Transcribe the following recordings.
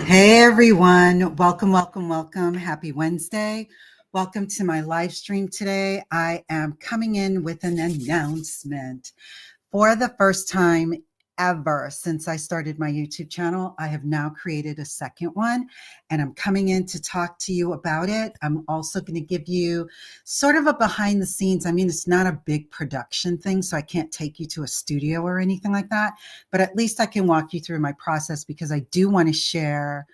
Hey everyone, welcome, welcome, welcome. Happy Wednesday. Welcome to my live stream today. I am coming in with an announcement. For the first time ever since I started my YouTube channel, I have now created a second one, and I'm coming in to talk to you about it. I'm also going to give you sort of a behind the scenes. I mean, it's not a big production thing, so I can't take you to a studio or anything like that, but at least I can walk you through my process because I do want to share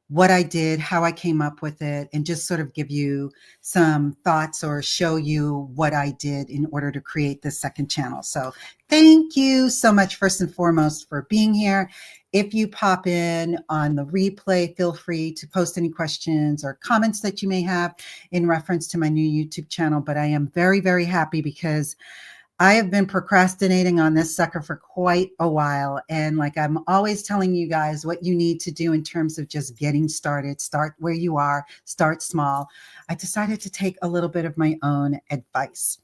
what I did, how I came up with it, and just sort of give you some thoughts or show you what I did in order to create this second channel. So thank you so much, first and foremost, for being here. If you pop in on the replay, feel free to post any questions or comments that you may have in reference to my new YouTube channel. But I am very, very happy because I have been procrastinating on this sucker for quite a while. And like I'm always telling you guys what you need to do in terms of just getting started, start where you are, start small. I decided to take a little bit of my own advice.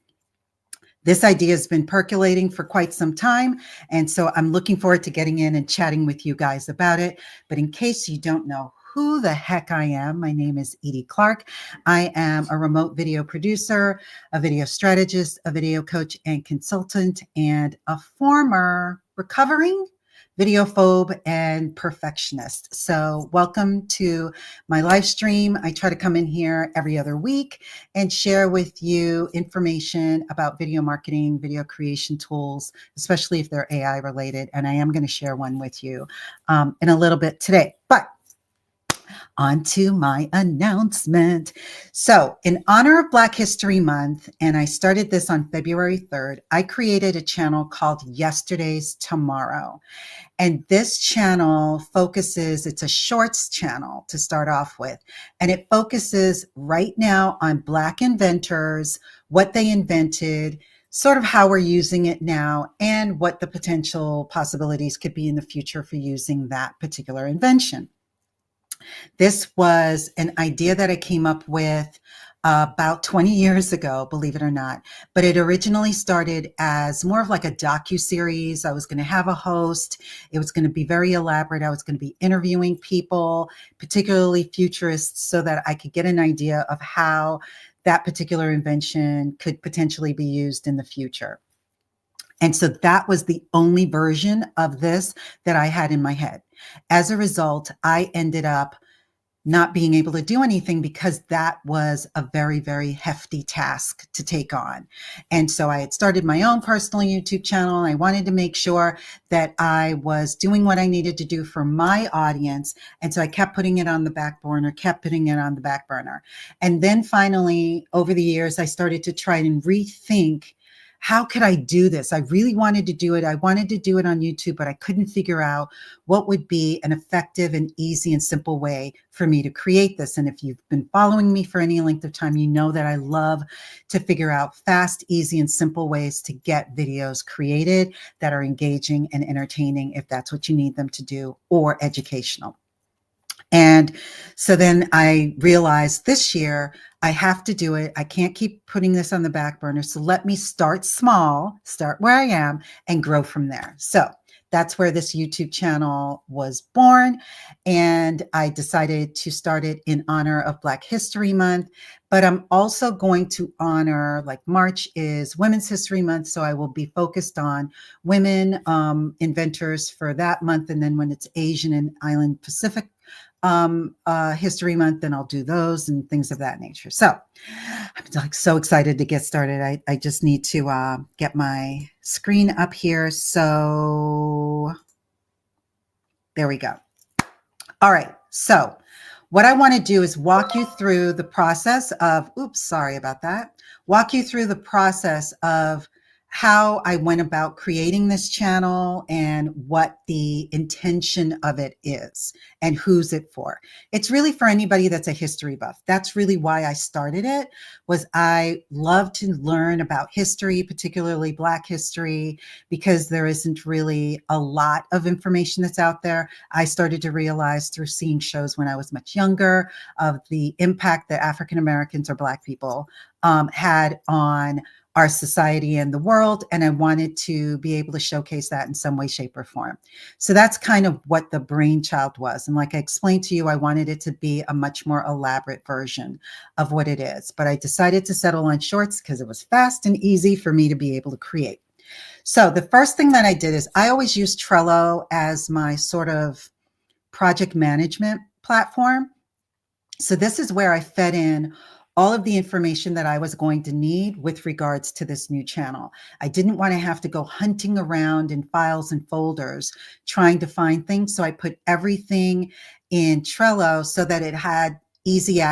This idea has been percolating for quite some time. And so I'm looking forward to getting in and chatting with you guys about it. But in case you don't know who the heck I am, my name is Edie Clark. I am a remote video producer, a video strategist, a video coach and consultant, and a former recovering videophobe and perfectionist. So welcome to my live stream. I try to come in here every other week and share with you information about video marketing, video creation tools, especially if they're AI related. And I am going to share one with you in a little bit today. But on to my announcement. So in honor of Black History Month, and I started this on February 3rd, I created a channel called Yesterday's Tomorrow. And this channel focuses, it's a shorts channel to start off with, and it focuses right now on Black inventors, what they invented, sort of how we're using it now, and what the potential possibilities could be in the future for using that particular invention. This was an idea that I came up with about 20 years ago, believe it or not. But it originally started as more of like a docu-series. I was going to have a host. It was going to be very elaborate. I was going to be interviewing people, particularly futurists, so that I could get an idea of how that particular invention could potentially be used in the future. And so that was the only version of this that I had in my head. As a result, I ended up not being able to do anything because that was a very, very hefty task to take on. And so I had started my own personal YouTube channel, and I wanted to make sure that I was doing what I needed to do for my audience. And so I kept putting it on the back burner, And then finally, over the years, I started to try and rethink, how could I do this? I really wanted to do it. I wanted to do it on YouTube, but I couldn't figure out what would be an effective and easy and simple way for me to create this. And if you've been following me for any length of time, you know that I love to figure out fast, easy, and simple ways to get videos created that are engaging and entertaining, if that's what you need them to do, or educational. And so then I realized this year, I have to do it. I can't keep putting this on the back burner. So let me start small, start where I am, and grow from there. So that's where this YouTube channel was born. And I decided to start it in honor of Black History Month. But I'm also going to honor, like March is Women's History Month. So I will be focused on women inventors for that month. And then when it's Asian and Island Pacific History Month, then I'll do those and things of that nature. So I'm like so excited to get started. I just need to get my screen up here. So there we go. All right. So what I want to do is walk you through the process of, walk you through the process of how I went about creating this channel and what the intention of it is and who's it for. It's really for anybody that's a history buff. That's really why I started it, was I love to learn about history, particularly Black history, because there isn't really a lot of information that's out there. I started to realize through seeing shows when I was much younger of the impact that African Americans or Black people had on our society and the world. And I wanted to be able to showcase that in some way, shape, or form. So that's kind of what the brainchild was. And like I explained to you, I wanted it to be a much more elaborate version of what it is. But I decided to settle on shorts because it was fast and easy for me to be able to create. So the first thing that I did is I always use Trello as my sort of project management platform. So this is where I fed in all of the information that I was going to need with regards to this new channel. I didn't want to have to go hunting around in files and folders trying to find things. So I put everything in Trello so that it had easy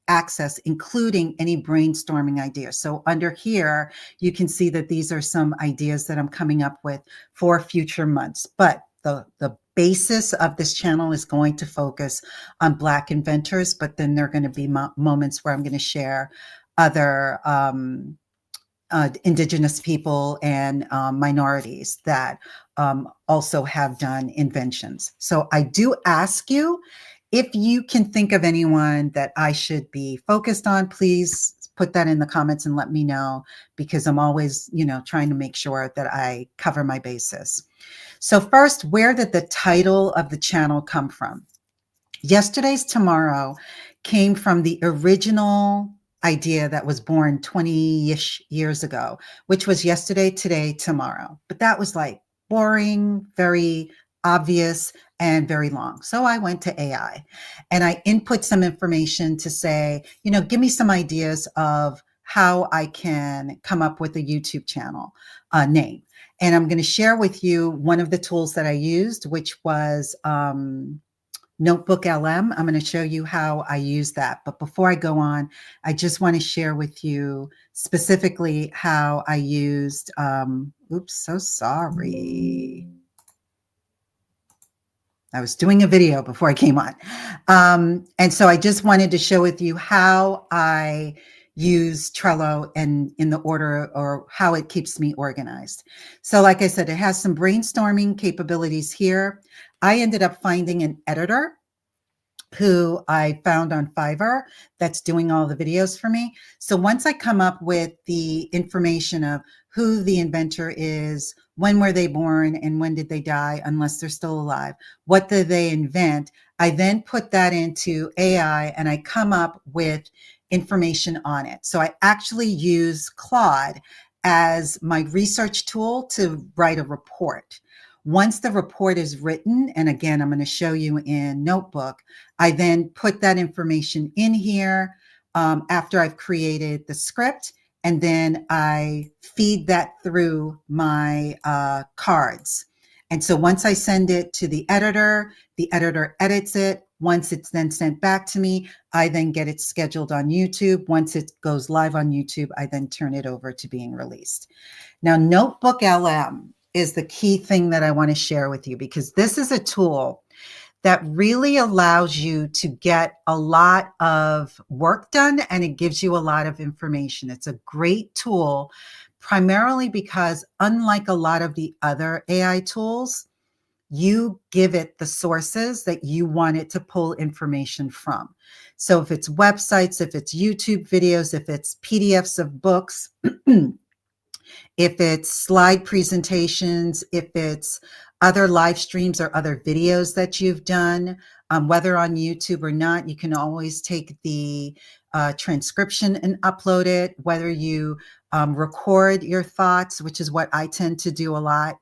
access, including any brainstorming ideas. So under here, you can see that these are some ideas that I'm coming up with for future months. But the basis of this channel is going to focus on Black inventors, but then there are going to be moments where I'm going to share other Indigenous people and minorities that also have done inventions. So I do ask you, if you can think of anyone that I should be focused on, please put that in the comments and let me know, because I'm always, trying to make sure that I cover my bases. So first, where did the title of the channel come from? Yesterday's Tomorrow came from the original idea that was born 20-ish years ago, which was yesterday, today, tomorrow. But that was like boring, very obvious, and very long. So I went to AI and I input some information to say, give me some ideas of how I can come up with a YouTube channel name. And I'm going to share with you one of the tools that I used, which was Notebook LM. I'm going to show you how I use that. But before I go on, I just want to share with you specifically how I used, oops, so sorry. I was doing a video before I came on. And so I just wanted to share with you how I use Trello and in the order, or how it keeps me organized. So like I said, it has some brainstorming capabilities here. I ended up finding an editor who I found on Fiverr that's doing all the videos for me. So once I come up with the information of who the inventor is, when were they born, and when did they die, unless they're still alive, what did they invent, I then put that into AI and I come up with information on it. So I actually use Claude as my research tool to write a report. Once the report is written, and again, I'm going to show you in Notebook, I then put that information in here after I've created the script, and then I feed that through my cards. And so once I send it to the editor edits it. Once it's then sent back to me, I then get it scheduled on YouTube. Once it goes live on YouTube, I then turn it over to being released. Now, Notebook LM is the key thing that I want to share with you, because this is a tool that really allows you to get a lot of work done, and it gives you a lot of information. It's a great tool, primarily because unlike a lot of the other AI tools, you give it the sources that you want it to pull information from. So if it's websites, if it's YouTube videos, if it's PDFs of books, if it's slide presentations, if it's other live streams or other videos that you've done, whether on YouTube or not, you can always take the transcription and upload it, whether you record your thoughts, which is what I tend to do a lot.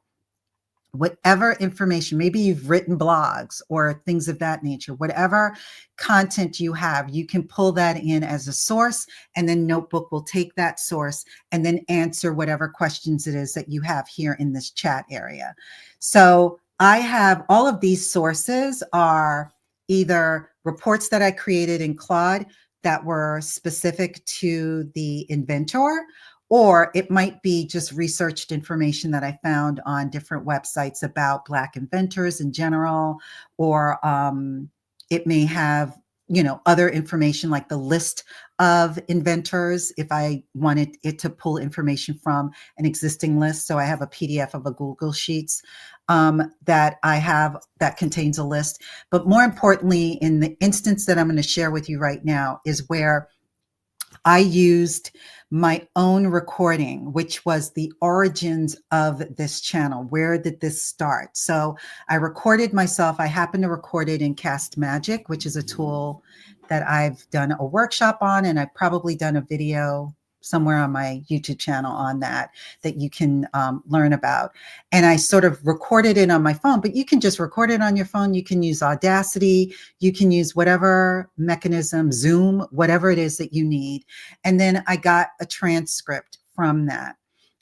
Whatever information, maybe you've written blogs or things of that nature, whatever content you have, you can pull that in as a source, and then Notebook will take that source and then answer whatever questions it is that you have here in this chat area. So I have all of these sources are either reports that I created in Claude that were specific to the inventor, or it might be just researched information that I found on different websites about Black inventors in general, or it may have, other information like the list of inventors if I wanted it to pull information from an existing list. So I have a PDF of a Google Sheets that I have that contains a list. But more importantly, in the instance that I'm going to share with you right now is where I used my own recording, which was the origins of this channel. Where did this start? So I recorded myself. I happened to record it in Cast Magic, which is a tool that I've done a workshop on, and I've probably done a video somewhere on my YouTube channel on that you can learn about. And I sort of recorded it on my phone, but you can just record it on your phone. You can use Audacity. You can use whatever mechanism, Zoom, whatever it is that you need. And then I got a transcript from that.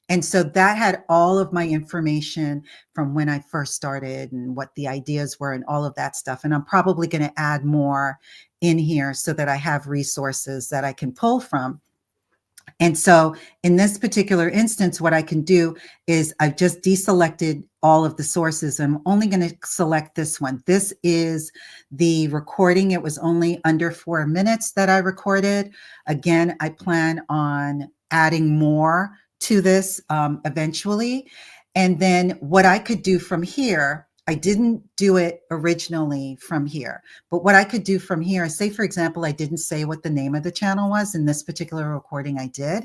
And so that had all of my information from when I first started and what the ideas were and all of that stuff. And I'm probably going to add more in here so that I have resources that I can pull from. And so in this particular instance, what I can do is I've just deselected all of the sources. I'm only going to select this one. This is the recording. It was only under 4 minutes that I recorded. Again, I plan on adding more to this eventually. And then what I could do from here, I didn't do it originally from here, but what I could do from here, say, for example, I didn't say what the name of the channel was in this particular recording I did.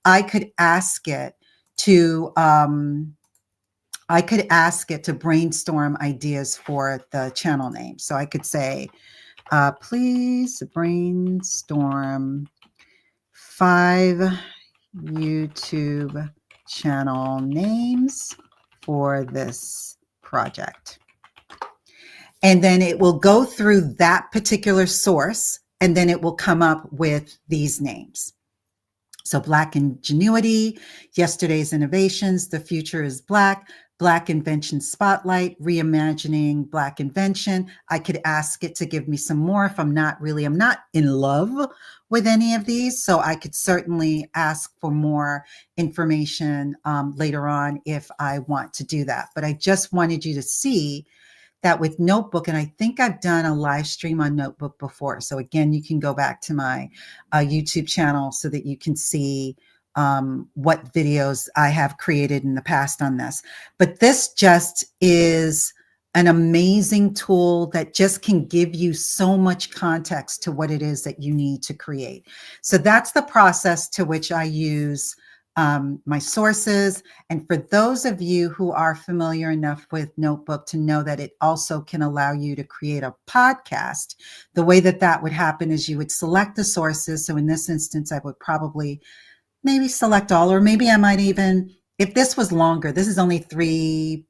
I could ask it to, brainstorm ideas for the channel name. So I could say, please brainstorm 5 YouTube channel names for this project. And then it will go through that particular source, and then it will come up with these names. So Black Ingenuity, Yesterday's Innovations, The Future is Black, Black Invention Spotlight, Reimagining Black Invention. I could ask it to give me some more if I'm not in love with any of these. So I could certainly ask for more information later on if I want to do that. But I just wanted you to see that with Notebook, and I think I've done a live stream on Notebook before. So again, you can go back to my YouTube channel so that you can see what videos I have created in the past on this. But this just is an amazing tool that just can give you so much context to what it is that you need to create. So that's the process to which I use my sources. And for those of you who are familiar enough with Notebook to know that it also can allow you to create a podcast, the way that that would happen is you would select the sources. So in this instance, I would probably maybe select all, or maybe I might even, if this was longer, this is only 3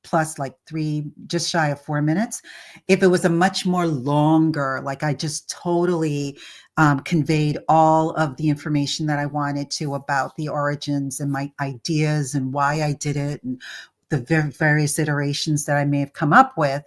plus like 3, just shy of 4 minutes. If it was a much more longer, like I just totally conveyed all of the information that I wanted to about the origins and my ideas and why I did it and the various iterations that I may have come up with,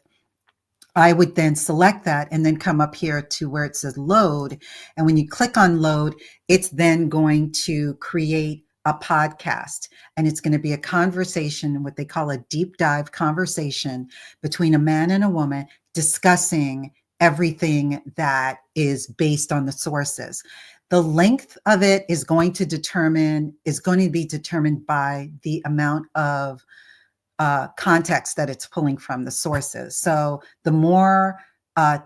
I would then select that and then come up here to where it says load. And when you click on load, it's then going to create a podcast, and it's going to be a conversation, what they call a deep dive conversation between a man and a woman discussing everything that is based on the sources. The length of it is going to be determined by the amount of context that it's pulling from the sources. So the more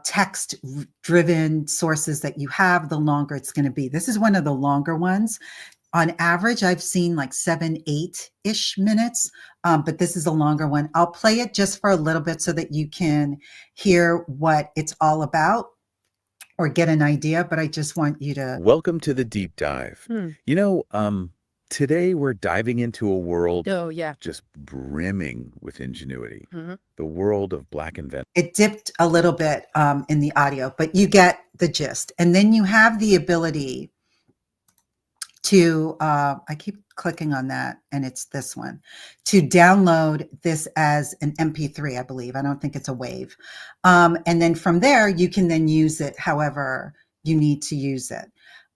text driven sources that you have, the longer it's going to be. This is one of the longer ones. On average, I've seen like 7, 8-ish minutes, but this is a longer one. I'll play it just for a little bit so that you can hear what it's all about or get an idea, but I just want you to. Welcome to the deep dive. Today we're diving into a world just brimming with ingenuity, the world of Black invention. It dipped a little bit in the audio, but you get the gist. And then you have the ability to, I keep clicking on that, and it's this one, to download this as an MP3, I believe. I don't think it's a wave. And then from there, you can then use it however you need to use it.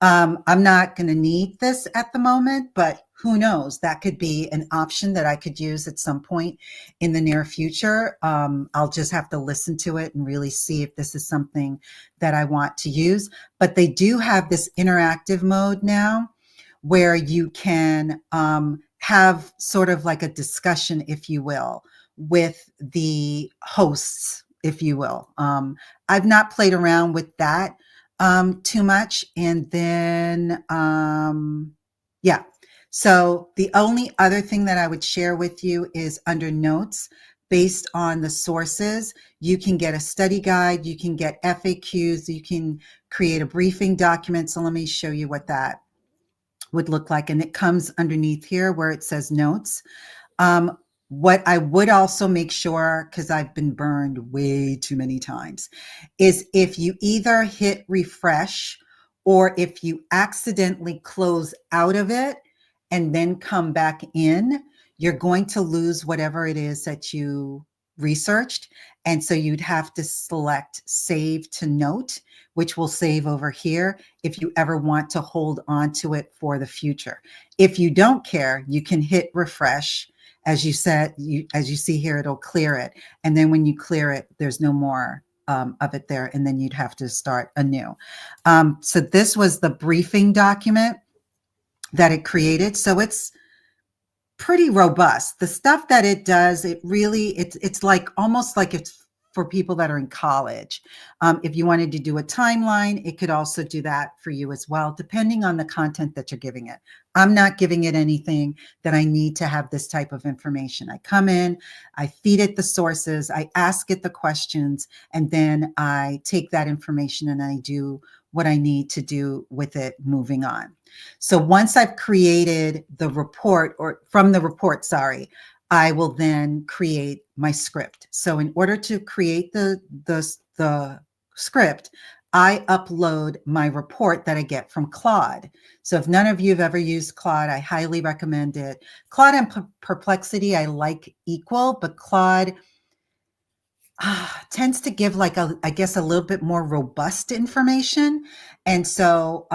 I'm not going to need this at the moment, but who knows? That could be an option that I could use at some point in the near future. I'll just have to listen to it and really see if this is something that I want to use. But they do have this interactive mode now where you can have sort of like a discussion, if you will, with the hosts, if you will. I've not played around with that too much. And then, yeah. So the only other thing that I would share with you is under notes, based on the sources, you can get a study guide, you can get FAQs, you can create a briefing document. So let me show you what that would look like. And it comes underneath here where it says notes. What I would also make sure, because I've been burned way too many times, is if you either hit refresh or if you accidentally close out of it and then come back in, you're going to lose whatever it is that you researched. And so you'd have to select save to note, which will save over here if you ever want to hold on to it for the future. If you don't care, you can hit refresh. As you said, as you see here, it'll clear it. And then when you clear it, there's no more of it there. And then you'd have to start anew. So this was the briefing document that it created. So it's pretty robust. The stuff that it does, it's like almost like it's for people that are in college. If you wanted to do a timeline, it could also do that for you as well, depending on the content that you're giving it. I'm not giving it anything that I need to have this type of information. I come in, I feed it the sources, I ask it the questions, and then I take that information and I do what I need to do with it moving on. So once I've created the report, or from the report, sorry, I will then create my script. So in order to create the script, I upload my report that I get from Claude. So if none of you have ever used Claude, I highly recommend it. Claude and Perplexity, I like equal, but Claude tends to give I guess a little bit more robust information. And so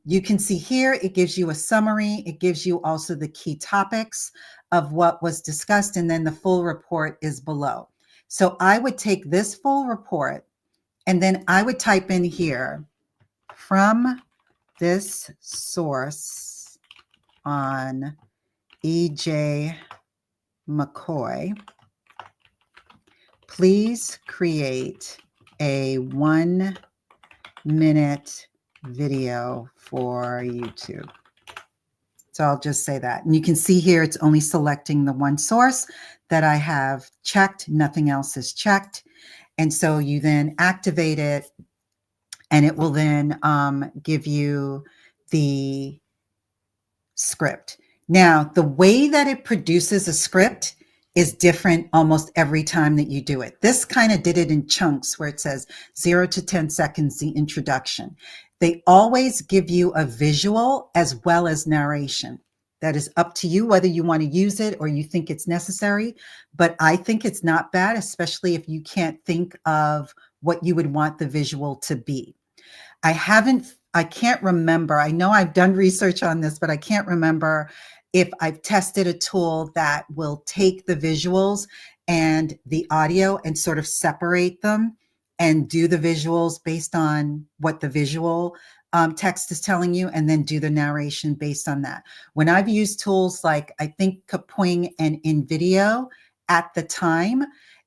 you can see here, it gives you a summary. It gives you also the key topics of what was discussed. And then the full report is below. So I would take this full report and then I would type in here, from this source on E.J. McCoy, please create a 1-minute video for YouTube. So I'll just say that. And you can see here, it's only selecting the one source that I have checked. Nothing else is checked. And so you then activate it and it will then give you the script. Now, the way that it produces a script is different almost every time that you do it. This kind of did it in chunks where it says 0 to 10 seconds, the introduction. They always give you a visual as well as narration. That is up to you whether you want to use it or you think it's necessary. But I think it's not bad, especially if you can't think of what you would want the visual to be. I can't remember. I know I've done research on this, but I can't remember if I've tested a tool that will take the visuals and the audio and sort of separate them and do the visuals based on what the visual text is telling you, and then do the narration based on that. When I've used tools like, I think, Kapwing and InVideo at the time,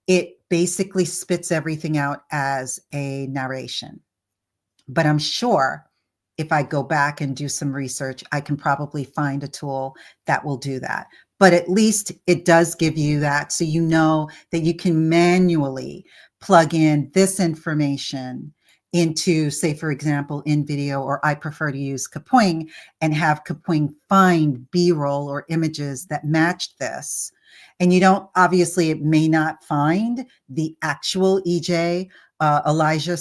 it basically spits everything out as a narration. But I'm sure if I go back and do some research, I can probably find a tool that will do that. But at least it does give you that, so you know that you can manually plug in this information into, say, for example, InVideo, or I prefer to use Kapwing, and have Kapwing find B-roll or images that match this. And you don't, obviously, it may not find the actual Elijah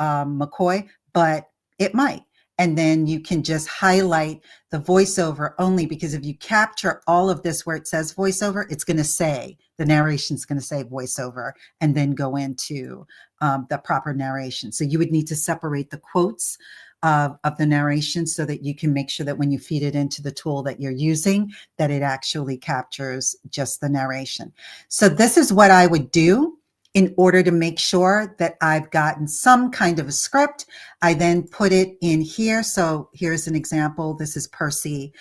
McCoy, but it might. And then you can just highlight the voiceover only, because if you capture all of this where it says voiceover, it's going to say, the narration is going to say voiceover and then go into the proper narration. So you would need to separate the quotes of the narration so that you can make sure that when you feed it into the tool that you're using, that it actually captures just the narration. So this is what I would do. in order to make sure that I've gotten some kind of a script. I then put it in here. So here's an example. This is Percy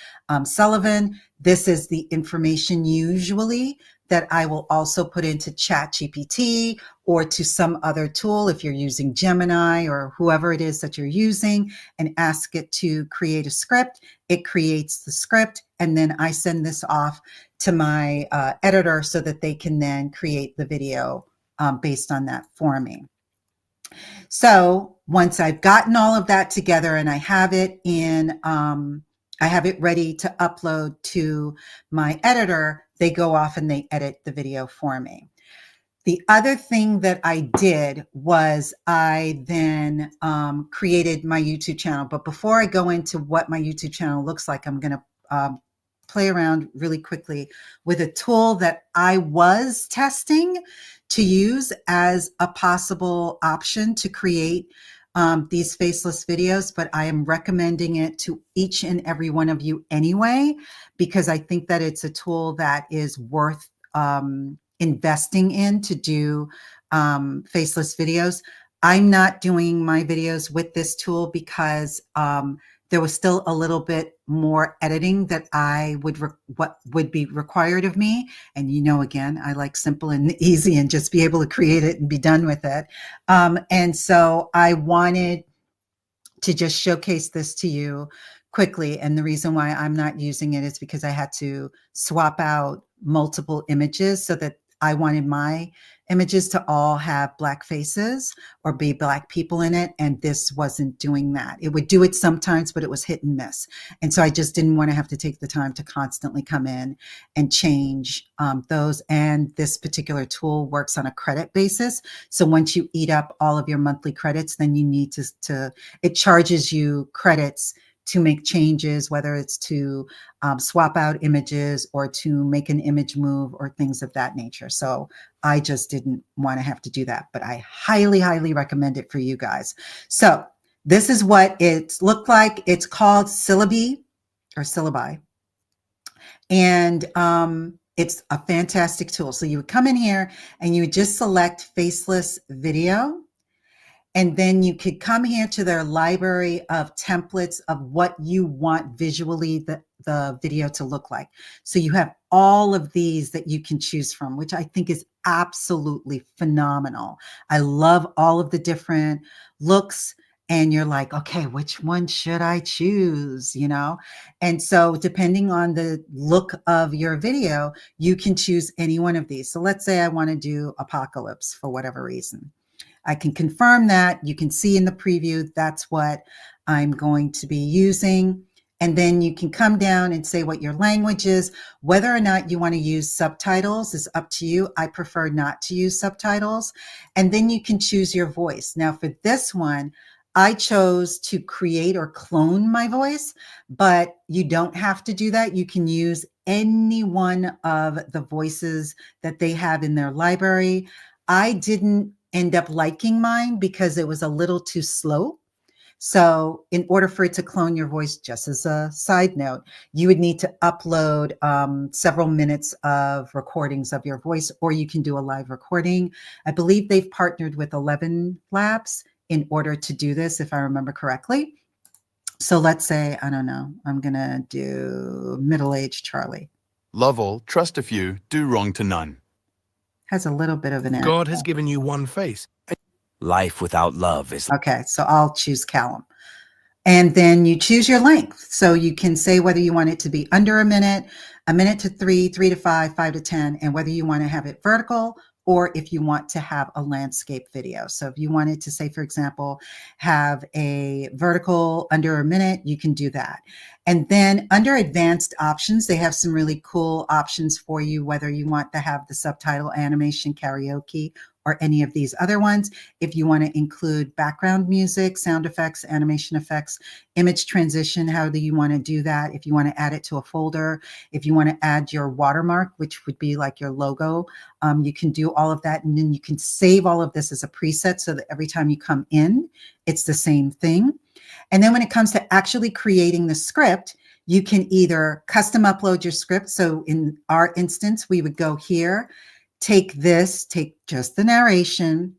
Sullivan. This is the information usually that I will also put into ChatGPT or to some other tool if you're using Gemini or whoever it is that you're using, and ask it to create a script. It creates the script, and then I send this off to my editor so that they can then create the video based on that for me. So once I've gotten all of that together and I have it in, I have it ready to upload to my editor, they go off and they edit the video for me. The other thing that I did was I then created my YouTube channel. But before I go into what my YouTube channel looks like, I'm going to play around really quickly with a tool that I was testing to use as a possible option to create these faceless videos, but I am recommending it to each and every one of you anyway, because I think that it's a tool that is worth investing in to do faceless videos. I'm not doing my videos with this tool because there was still a little bit more editing that what would be required of me. And again, I like simple and easy and just be able to create it and be done with it. And so I wanted to just showcase this to you quickly. And the reason why I'm not using it is because I had to swap out multiple images so that I wanted my images to all have black faces or be black people in it. And this wasn't doing that. It would do it sometimes, but it was hit and miss. And so I just didn't want to have to take the time to constantly come in and change those. And this particular tool works on a credit basis. So once you eat up all of your monthly credits, then you need it charges you credits to make changes, whether it's to swap out images or to make an image move or things of that nature. So I just didn't want to have to do that, but I highly, highly recommend it for you guys. So this is what it looked like. It's called Syllabi. And it's a fantastic tool. So you would come in here and you would just select faceless video. And then you could come here to their library of templates of what you want visually the video to look like. So you have all of these that you can choose from, which I think is absolutely phenomenal. I love all of the different looks. And you're like, okay, which one should I choose? And so depending on the look of your video, you can choose any one of these. So let's say I want to do apocalypse for whatever reason. I can confirm that. You can see in the preview, that's what I'm going to be using. And then you can come down and say what your language is. Whether or not you want to use subtitles is up to you. I prefer not to use subtitles. And then you can choose your voice. Now for this one, I chose to create or clone my voice, but you don't have to do that. You can use any one of the voices that they have in their library. I didn't end up liking mine because it was a little too slow. So in order for it to clone your voice, just as a side note, you would need to upload several minutes of recordings of your voice, or you can do a live recording. I believe they've partnered with 11 Labs in order to do this, if I remember correctly. So let's say, I don't know, I'm going to do middle-aged Charlie. Love all, trust a few, do wrong to none. Has a little bit of an God accent. has given you one face. Life without love is... Okay, so I'll choose Callum. And then you choose your length. So you can say whether you want it to be under a minute to 3, 3 to 5, 5 to 10, and whether you want to have it vertical or if you want to have a landscape video. So if you wanted to say, for example, have a vertical under a minute, you can do that. And then under advanced options, they have some really cool options for you, whether you want to have the subtitle, animation, karaoke, or any of these other ones. If you want to include background music, sound effects, animation effects, image transition, how do you want to do that? If you want to add it to a folder, if you want to add your watermark, which would be like your logo, you can do all of that. And then you can save all of this as a preset so that every time you come in, it's the same thing. And then when it comes to actually creating the script, you can either custom upload your script. So in our instance, we would go here, take just the narration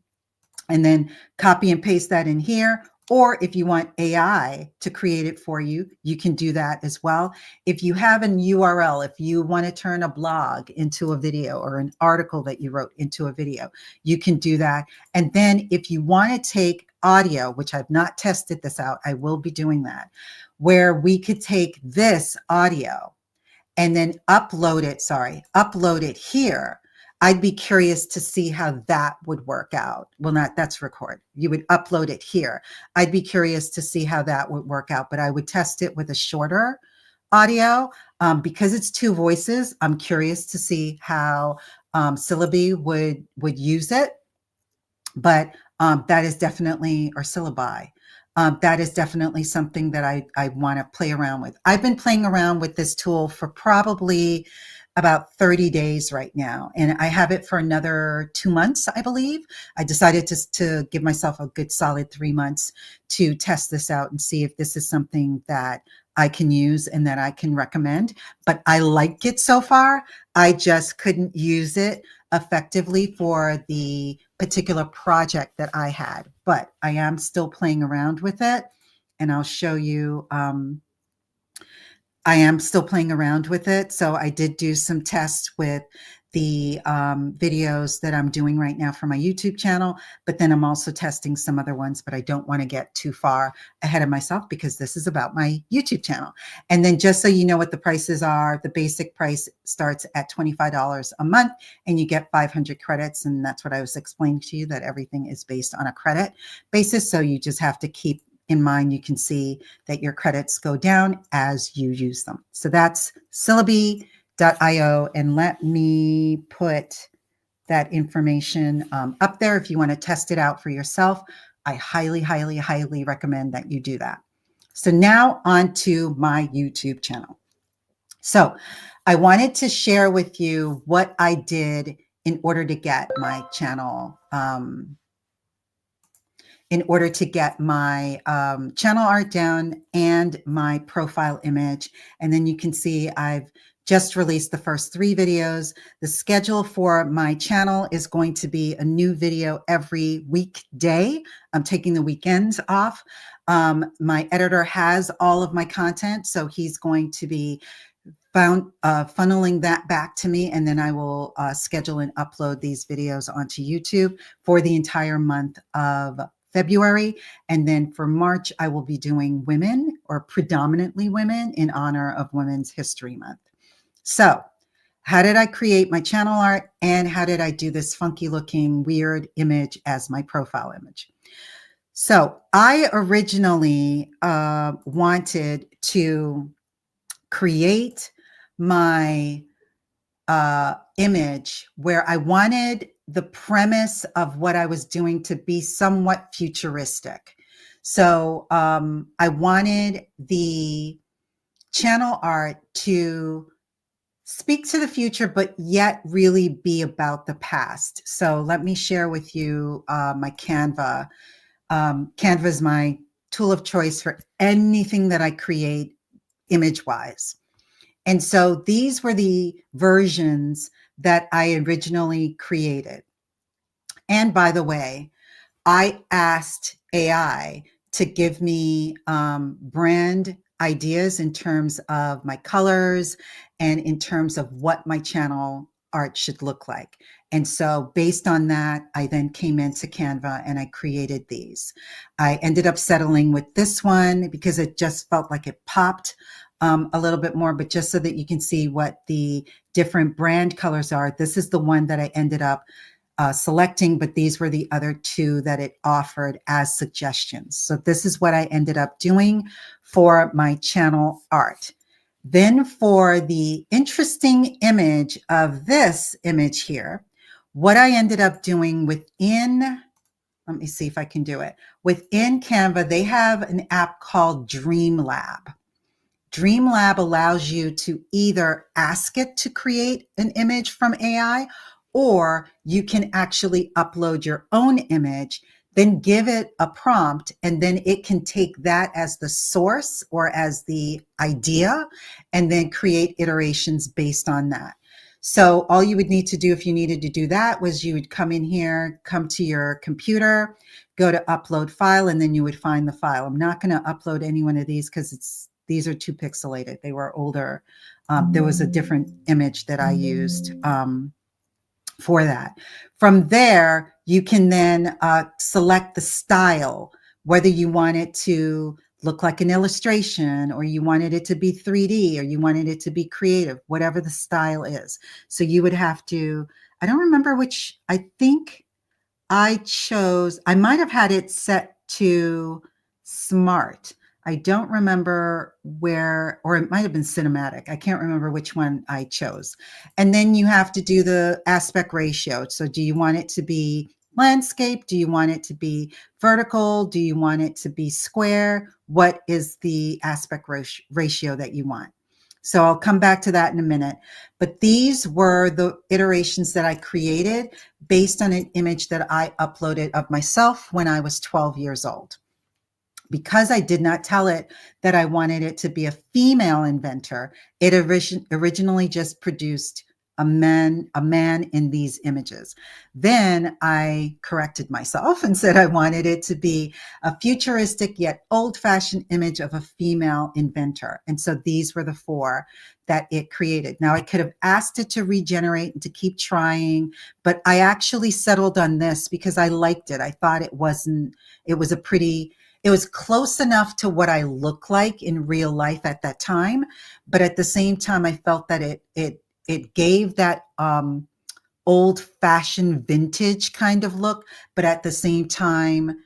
and then copy and paste that in here. Or if you want AI to create it for you, you can do that as well. If you have an URL, if you want to turn a blog into a video or an article that you wrote into a video, you can do that. And then if you want to take audio, which I've not tested this out, I will be doing that, where we could take this audio and then upload it here. I'd be curious to see how that would work out. Well, that's record. You would upload it here. I'd be curious to see how that would work out, but I would test it with a shorter audio because it's 2 voices. I'm curious to see how Syllabi would use it, but that is definitely, or Syllabi. That is definitely something that I want to play around with. I've been playing around with this tool for probably about 30 days right now. And I have it for another 2 months, I believe. I decided to give myself a good solid 3 months to test this out and see if this is something that I can use and that I can recommend. But I like it so far. I just couldn't use it effectively for the particular project that I had. But I am still playing around with it. And I'll show you I am still playing around with it. So I did do some tests with the videos that I'm doing right now for my YouTube channel, but then I'm also testing some other ones, but I don't want to get too far ahead of myself because this is about my YouTube channel. And then just so you know what the prices are, the basic price starts at $25 a month and you get 500 credits. And that's what I was explaining to you, that everything is based on a credit basis. So you just have to keep in mind, you can see that your credits go down as you use them. So that's Syllabi.io. And let me put that information up there if you want to test it out for yourself. I highly, highly, highly recommend that you do that. So now on to my YouTube channel. So I wanted to share with you what I did in order to get my channel channel art down and my profile image. And then you can see I've just released the first 3 videos. The schedule for my channel is going to be a new video every weekday. I'm taking the weekends off. My editor has all of my content, so he's going to be funneling that back to me, and then I will schedule and upload these videos onto YouTube for the entire month of February. And then for March, I will be doing women, or predominantly women, in honor of Women's History Month. So how did I create my channel art, and how did I do this funky looking weird image as my profile image? So I originally wanted to create my image where I wanted the premise of what I was doing to be somewhat futuristic. So I wanted the channel art to speak to the future, but yet really be about the past. So let me share with you my Canva. Canva is my tool of choice for anything that I create image-wise. And so these were the versions that I originally created. And by the way, I asked AI to give me brand ideas in terms of my colors and in terms of what my channel art should look like. And so based on that, I then came into Canva and I created these. I ended up settling with this one because it just felt like it popped a little bit more, but just so that you can see what the different brand colors are, this is the one that I ended up selecting, but these were the other 2 that it offered as suggestions. So this is what I ended up doing for my channel art. Then for the interesting image of this image here, what I ended up doing within, let me see if I can do it. Within Canva, they have an app called DreamLab. DreamLab allows you to either ask it to create an image from AI, or you can actually upload your own image, then give it a prompt, and then it can take that as the source or as the idea, and then create iterations based on that. So all you would need to do if you needed to do that was you would come in here, come to your computer, go to upload file, and then you would find the file. I'm not going to upload any one of these because these are too pixelated. They were older. There was a different image that I used for that. From there, you can then select the style, whether you want it to look like an illustration, or you wanted it to be 3D, or you wanted it to be creative, whatever the style is. So you would have to, I don't remember which, I think I might have had it set to smart. I don't remember where, or it might have been cinematic. I can't remember which one I chose. And then you have to do the aspect ratio. So do you want it to be landscape? Do you want it to be vertical? Do you want it to be square? What is the aspect ratio that you want? So I'll come back to that in a minute. But these were the iterations that I created based on an image that I uploaded of myself when I was 12 years old. Because I did not tell it that I wanted it to be a female inventor, it originally just produced a man in these images. Then I corrected myself and said I wanted it to be a futuristic yet old-fashioned image of a female inventor. And so these were the 4 that it created. Now I could have asked it to regenerate and to keep trying, but I actually settled on this because I liked it. I thought it was close enough to what I look like in real life at that time. But at the same time, I felt that it gave that old-fashioned vintage kind of look, but at the same time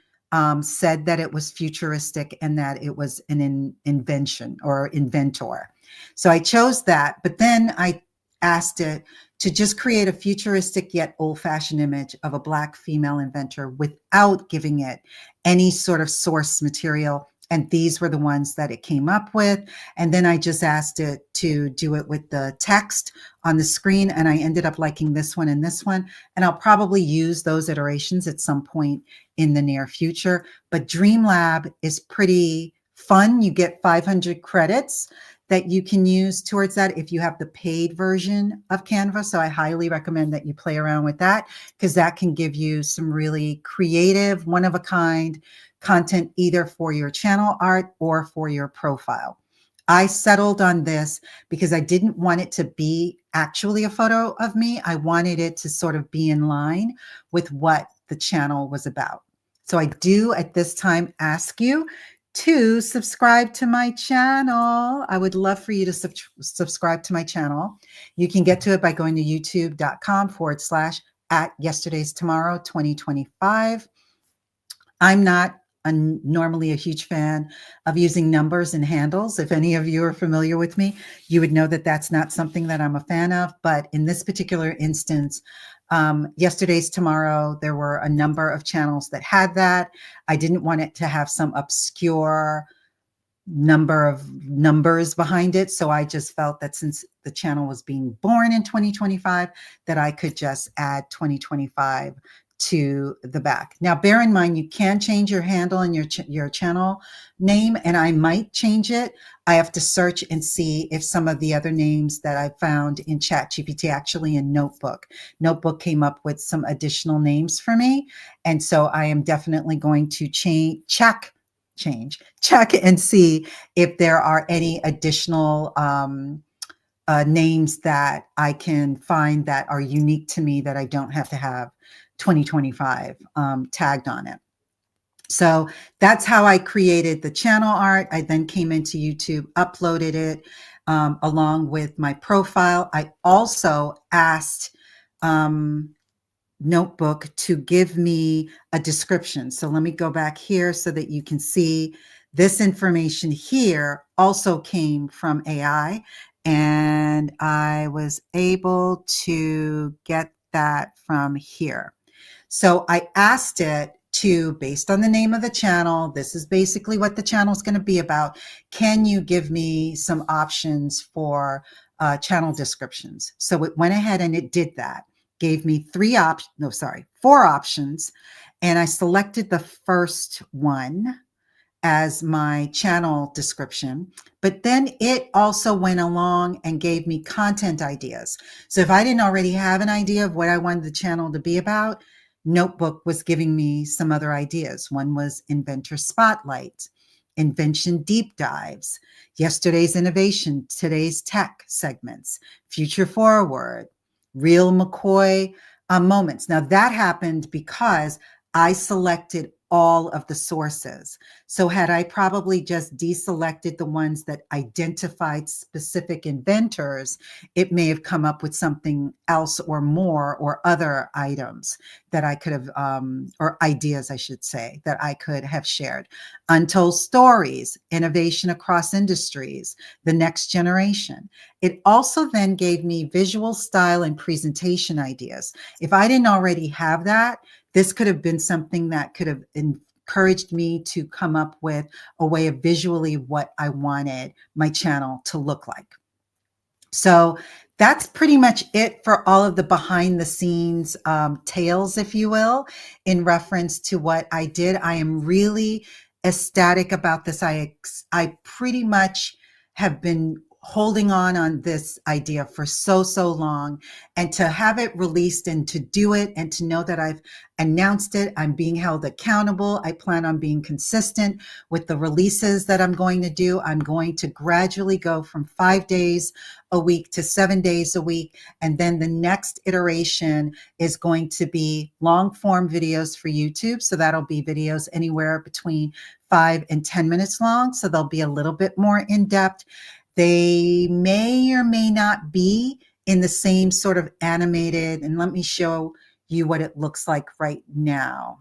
said that it was futuristic and that it was an invention or inventor. So I chose that, but then I asked it to just create a futuristic yet old-fashioned image of a Black female inventor without giving it any sort of source material. And these were the ones that it came up with. And then I just asked it to do it with the text on the screen. And I ended up liking this one and this one. And I'll probably use those iterations at some point in the near future. But DreamLab is pretty fun. You get 500 credits that you can use towards that if you have the paid version of Canva. So I highly recommend that you play around with that, because that can give you some really creative, one-of-a-kind content, either for your channel art or for your profile. I settled on this because I didn't want it to be actually a photo of me. I wanted it to sort of be in line with what the channel was about. So I do at this time ask you to subscribe to my channel. I would love for you to subscribe to my channel. You can get to it by going to youtube.com/@yesterdaystomorrow2025. I'm not normally a huge fan of using numbers and handles. If any of you are familiar with me, you would know that that's not something that I'm a fan of. But in this particular instance, Yesterday's Tomorrow, there were a number of channels that had that. I didn't want it to have some obscure number of numbers behind it. So I just felt that since the channel was being born in 2025, that I could just add 2025 to the back. Now, bear in mind, you can change your handle and your channel name, and I might change it. I have to search and see if some of the other names that I found in ChatGPT, actually in Notebook came up with some additional names for me. And so I am definitely going to check and see if there are any additional names that I can find that are unique to me, that I don't have to have 2025 tagged on it. So that's how I created the channel art. I then came into YouTube, uploaded it along with my profile. I also asked Notebook to give me a description. So let me go back here so that you can see this information here also came from AI, and I was able to get that from here. So I asked it to, based on the name of the channel, this is basically what the channel is going to be about. Can you give me some options for channel descriptions? So it went ahead and it did that. Gave me 4 options. And I selected the first one. as my channel description, but then it also went along and gave me content ideas. So if I didn't already have an idea of what I wanted the channel to be about, Notebook was giving me some other ideas. One was Inventor Spotlight, Invention Deep Dives, Yesterday's Innovation, Today's Tech segments, Future Forward, Real McCoy moments. Now that happened because I selected all of the sources. So had I probably just deselected the ones that identified specific inventors, it may have come up with something else or more or other items that I could have, or ideas, I should say, that I could have shared. Untold Stories, Innovation Across Industries, The Next Generation. It also then gave me visual style and presentation ideas. If I didn't already have that, this could have been something that could have encouraged me to come up with a way of visually what I wanted my channel to look like. So that's pretty much it for all of the behind the scenes tales, if you will, in reference to what I did. I am really ecstatic about this. I pretty much have been holding on this idea for so long, and to have it released and to do it and to know that I've announced it, I'm being held accountable. I plan on being consistent with the releases that I'm going to do. I'm going to gradually go from 5 days a week to 7 days a week. And then the next iteration is going to be long form videos for YouTube. So that'll be videos anywhere between 5 and 10 minutes long. So they'll be a little bit more in depth. They may or may not be in the same sort of animated, and let me show you what it looks like right now.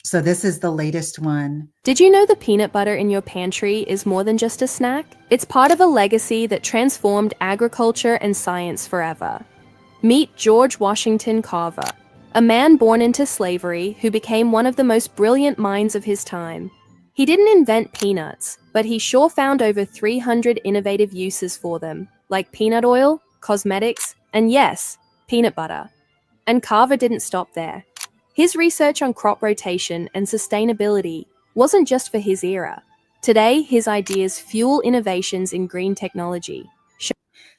So this is the latest one. Did you know the peanut butter in your pantry is more than just a snack? It's part of a legacy that transformed agriculture and science forever. Meet George Washington Carver, a man born into slavery who became one of the most brilliant minds of his time. He didn't invent peanuts, but he sure found over 300 innovative uses for them, like peanut oil, cosmetics, and yes, peanut butter. And Carver didn't stop there. His research on crop rotation and sustainability wasn't just for his era. Today, his ideas fuel innovations in green technology.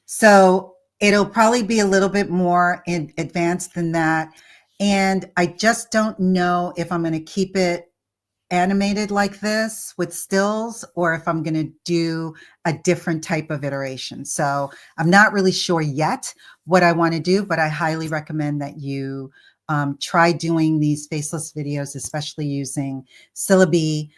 So it'll probably be a little bit more advanced than that. And I just don't know if I'm going to keep it animated like this with stills, or if I'm going to do a different type of iteration. So I'm not really sure yet what I want to do, but I highly recommend that you try doing these faceless videos, especially using Syllabi,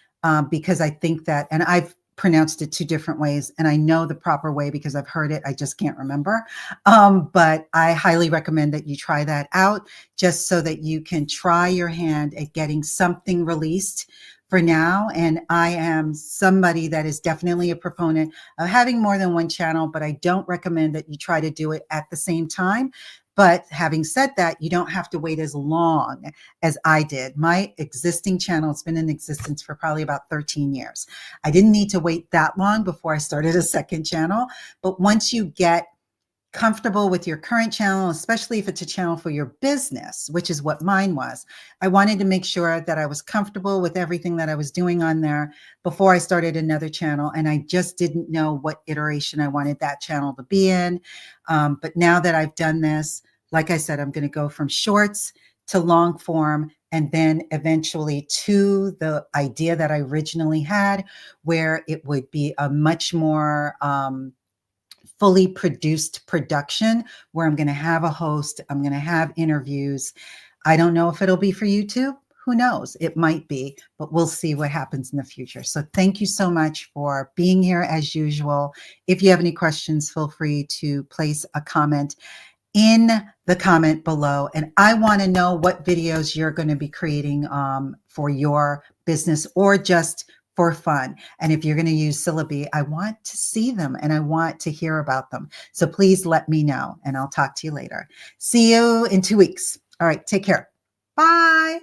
because I think that, and I've pronounced it 2 different ways, and I know the proper way because I've heard it. I just can't remember. But I highly recommend that you try that out, just so that you can try your hand at getting something released for now. And I am somebody that is definitely a proponent of having more than one channel, but I don't recommend that you try to do it at the same time. But having said that, you don't have to wait as long as I did. My existing channel has been in existence for probably about 13 years. I didn't need to wait that long before I started a second channel. But once you get comfortable with your current channel, especially if it's a channel for your business, which is what mine was, I wanted to make sure that I was comfortable with everything that I was doing on there before I started another channel. And I just didn't know what iteration I wanted that channel to be in. But now that I've done this, like I said, I'm going to go from shorts to long form, and then eventually to the idea that I originally had, where it would be a much more fully produced production, where I'm going to have a host, I'm going to have interviews. I don't know if it'll be for YouTube. Who knows? It might be, but we'll see what happens in the future. So thank you so much for being here as usual. If you have any questions, feel free to place a comment in the comment below. And I want to know what videos you're going to be creating for your business or just for fun. And if you're going to use Syllabi, I want to see them and I want to hear about them. So please let me know, and I'll talk to you later. See you in 2 weeks. All right, take care. Bye.